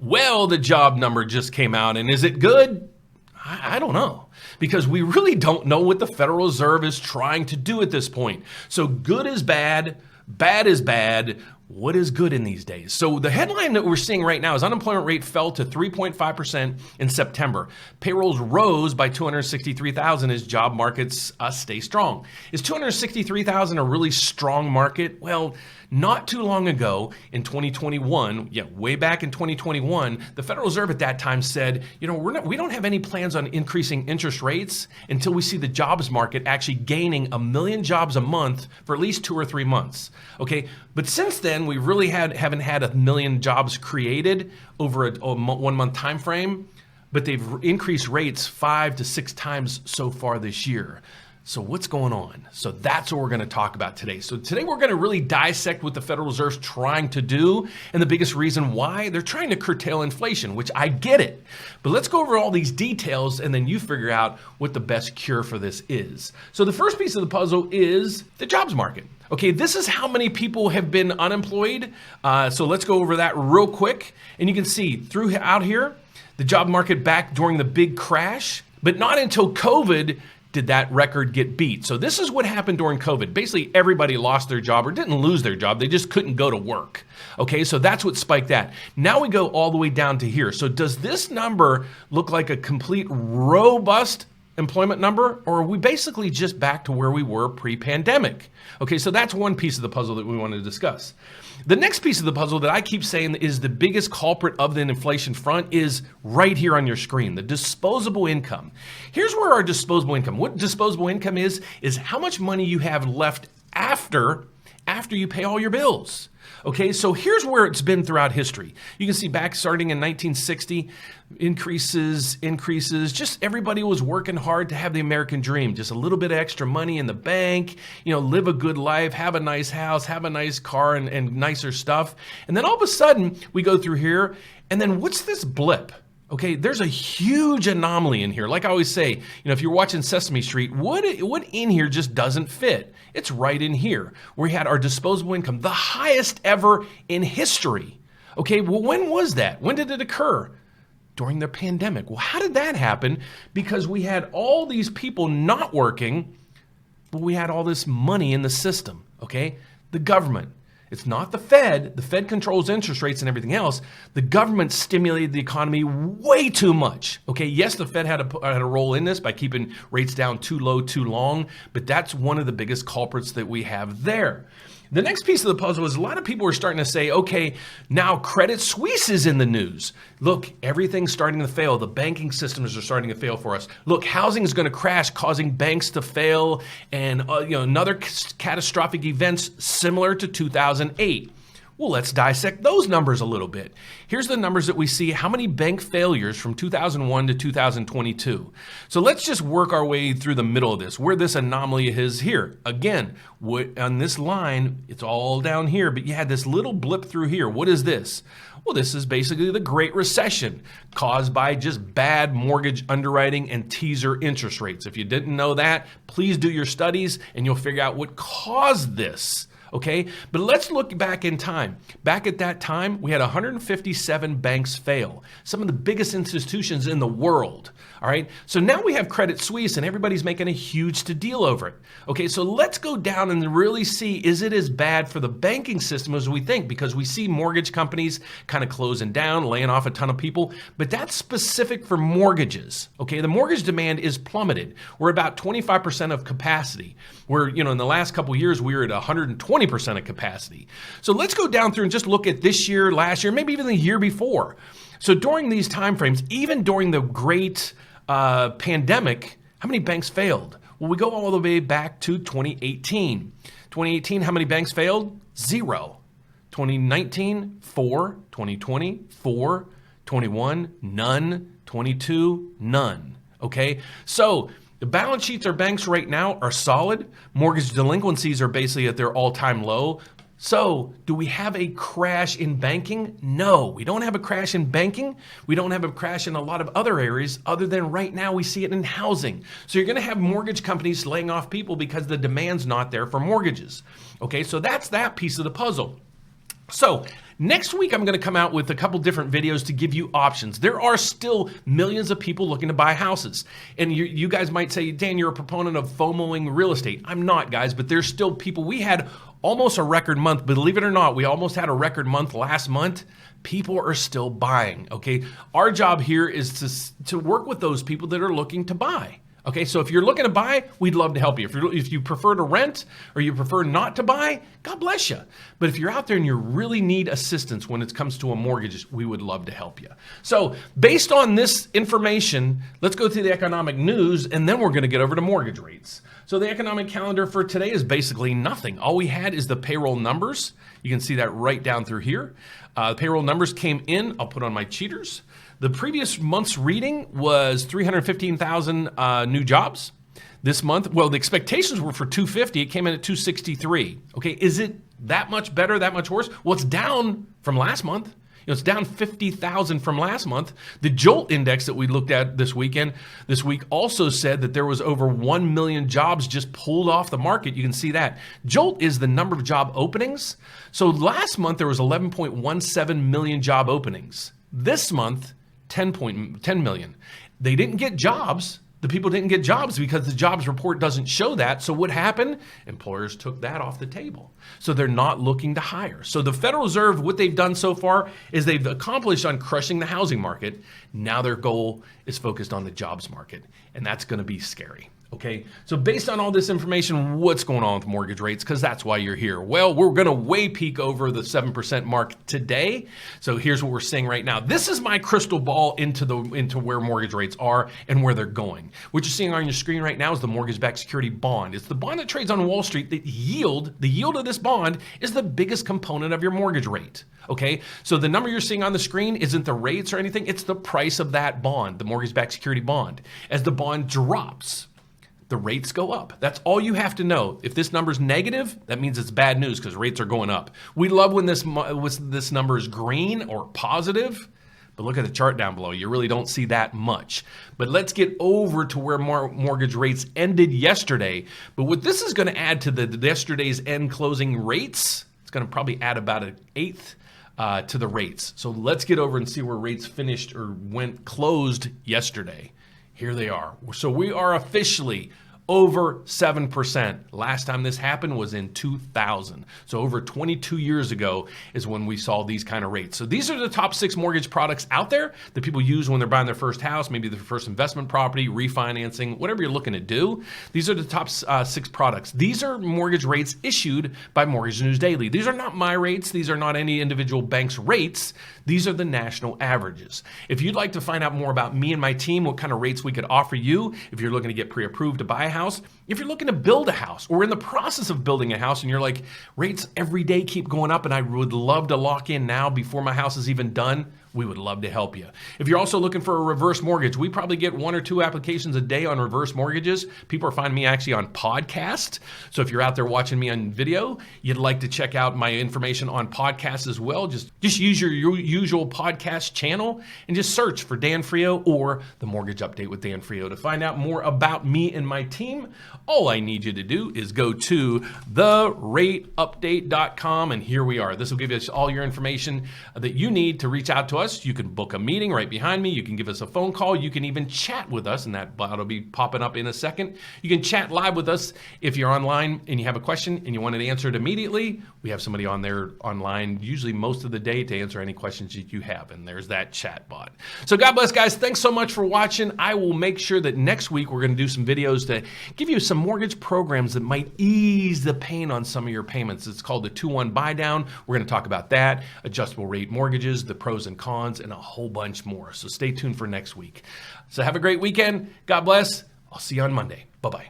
Well, the job number just came out, and is it good? I don't know, because we really don't know what the Federal Reserve is trying to do at this point. So good is bad, bad is bad. What is good in these days? So the headline that we're seeing right now is unemployment rate fell to 3.5% in September. Payrolls rose by 263,000 as job markets stay strong. Is 263,000 a really strong market? Well, not too long ago in 2021, way back in 2021, the Federal Reserve at that time said, we don't have any plans on increasing interest rates until we see the jobs market actually gaining 1 million jobs a month for at least 2 or 3 months. Okay, but since then we really haven't had 1 million jobs created over a 1 month time frame, but they've increased rates 5 to 6 times so far this year. So what's going on? So that's what we're going to talk about today. So today we're going to really dissect what the Federal Reserve's trying to do and the biggest reason why they're trying to curtail inflation, which I get it. But let's go over all these details and then you figure out what the best cure for this is. So the first piece of the puzzle is the jobs market. Okay, this is how many people have been unemployed. So let's go over that real quick. And you can see throughout here, the job market back during the big crash, but not until COVID did that record get beat. So this is what happened during COVID. Basically, everybody lost their job or didn't lose their job. They just couldn't go to work. Okay, so that's what spiked that. Now we go all the way down to here. So does this number look like a complete robust employment number, or are we basically just back to where we were pre-pandemic? Okay, so that's one piece of the puzzle that we want to discuss. The next piece of the puzzle that I keep saying is the biggest culprit of the inflation front is right here on your screen, the disposable income. Here's where our disposable income, what disposable income is how much money you have left after you pay all your bills. Okay, so here's where it's been throughout history. You can see back starting in 1960, increases, just everybody was working hard to have the American dream, just a little bit of extra money in the bank, live a good life, have a nice house, have a nice car and nicer stuff. And then all of a sudden we go through here and then what's this blip? Okay, there's a huge anomaly in here. Like I always say, if you're watching Sesame Street, what in here just doesn't fit? It's right in here. We had our disposable income, the highest ever in history. Okay, well, when was that? When did it occur? During the pandemic. Well, how did that happen? Because we had all these people not working, but we had all this money in the system, okay? The government. It's not the Fed. The Fed controls interest rates and everything else. The government stimulated the economy way too much. Okay, yes, the Fed had a role in this by keeping rates down too low, too long, but that's one of the biggest culprits that we have there. The next piece of the puzzle is a lot of people are starting to say, okay, now Credit Suisse is in the news. Look, everything's starting to fail. The banking systems are starting to fail for us. Look, housing is going to crash, causing banks to fail and another catastrophic events similar to 2008. Well, let's dissect those numbers a little bit. Here's the numbers that we see, how many bank failures from 2001 to 2022. So let's just work our way through the middle of this, where this anomaly is here. Again, on this line, it's all down here, but you had this little blip through here. What is this? Well, this is basically the Great Recession caused by just bad mortgage underwriting and teaser interest rates. If you didn't know that, please do your studies and you'll figure out what caused this. Okay, but let's look back in time. Back at that time, we had 157 banks fail, some of the biggest institutions in the world. All right, so now we have Credit Suisse and everybody's making a huge to-deal over it. Okay, so let's go down and really see, is it as bad for the banking system as we think? Because we see mortgage companies kind of closing down, laying off a ton of people, but that's specific for mortgages. Okay, the mortgage demand is plummeted. We're about 25% of capacity. We're, in the last couple of years, we were at 120% of capacity. So let's go down through and just look at this year, last year, maybe even the year before. So during these timeframes, even during the great pandemic, how many banks failed? Well, we go all the way back to 2018. 2018, how many banks failed? 0. 2019, 4. 2020, 4. 21, none. 22, none. Okay, so the balance sheets of banks right now are solid. Mortgage delinquencies are basically at their all-time low. So do we have a crash in banking? No, we don't have a crash in banking. We don't have a crash in a lot of other areas other than right now we see it in housing. So you're going to have mortgage companies laying off people because the demand's not there for mortgages. Okay, so that's that piece of the puzzle. So Next week, I'm going to come out with a couple different videos to give you options. There are still millions of people looking to buy houses. And you guys might say, Dan, you're a proponent of FOMOing real estate. I'm not, guys, but there's still people. We had almost a record month. Believe it or not, we almost had a record month last month. People are still buying, okay? Our job here is to work with those people that are looking to buy. Okay, so if you're looking to buy, we'd love to help you. If you prefer to rent or you prefer not to buy, God bless you. But if you're out there and you really need assistance when it comes to a mortgage, we would love to help you. So based on this information, let's go through the economic news, and then we're going to get over to mortgage rates. So the economic calendar for today is basically nothing. All we had is the payroll numbers. You can see that right down through here. The payroll numbers came in. I'll put on my cheaters. The previous month's reading was 315,000 new jobs. This month, well, the expectations were for 250. It came in at 263. Okay, is it that much better, that much worse? Well, it's down from last month. It's down 50,000 from last month. The JOLT index that we looked at this week also said that there was over 1 million jobs just pulled off the market. You can see that. JOLT is the number of job openings. So last month, there was 11.17 million job openings. This month, 10 million. They didn't get jobs. The people didn't get jobs because the jobs report doesn't show that. So what happened? Employers took that off the table. So they're not looking to hire. So the Federal Reserve, what they've done so far is they've accomplished on crushing the housing market. Now their goal is focused on the jobs market, and that's going to be scary. Okay, so based on all this information, what's going on with mortgage rates? Because that's why you're here. Well, we're going to way peak over the 7% mark today. So here's what we're seeing right now. This is my crystal ball into where mortgage rates are and where they're going. What you're seeing on your screen right now is the mortgage-backed security bond. It's the bond that trades on Wall Street. The yield of this bond is the biggest component of your mortgage rate. Okay, so the number you're seeing on the screen isn't the rates or anything. It's the price of that bond, the mortgage-backed security bond. As the bond drops, the rates go up. That's all you have to know. If this number's negative, that means it's bad news because rates are going up. We love when this number is green or positive, but look at the chart down below. You really don't see that much. But let's get over to where mortgage rates ended yesterday. But what this is going to add to yesterday's end closing rates, it's going to probably add about an eighth to the rates. So let's get over and see where rates finished or closed yesterday. Here they are. So we are officially over 7%. Last time this happened was in 2000. So over 22 years ago is when we saw these kind of rates. So these are the top 6 mortgage products out there that people use when they're buying their first house, maybe their first investment property, refinancing, whatever you're looking to do. These are the top 6 products. These are mortgage rates issued by Mortgage News Daily. These are not my rates. These are not any individual bank's rates. These are the national averages. If you'd like to find out more about me and my team, what kind of rates we could offer you, if you're looking to get pre-approved to buy a house, if you're looking to build a house or in the process of building a house and you're like, rates every day keep going up and I would love to lock in now before my house is even done, we would love to help you. If you're also looking for a reverse mortgage, we probably get 1 or 2 applications a day on reverse mortgages. People are finding me actually on podcast. So if you're out there watching me on video, you'd like to check out my information on podcast as well, just use your usual podcast channel and just search for Dan Frio or The Mortgage Update with Dan Frio. To find out more about me and my team, all I need you to do is go to therateupdate.com, and here we are. This will give us all your information that you need to reach out to us. You can book a meeting right behind me. You can give us a phone call. You can even chat with us, and that'll be popping up in a second. You can chat live with us if you're online and you have a question and you want it answered immediately. We have somebody on there online usually most of the day to answer any questions that you have, and there's that chat bot. So God bless, guys. Thanks so much for watching. I will make sure that next week we're going to do some videos to give you some mortgage programs that might ease the pain on some of your payments. It's called the 2-1 buy down. We're going to talk about that, adjustable rate mortgages, the pros and cons, and a whole bunch more. So stay tuned for next week. So have a great weekend. God bless. I'll see you on Monday. Bye-bye.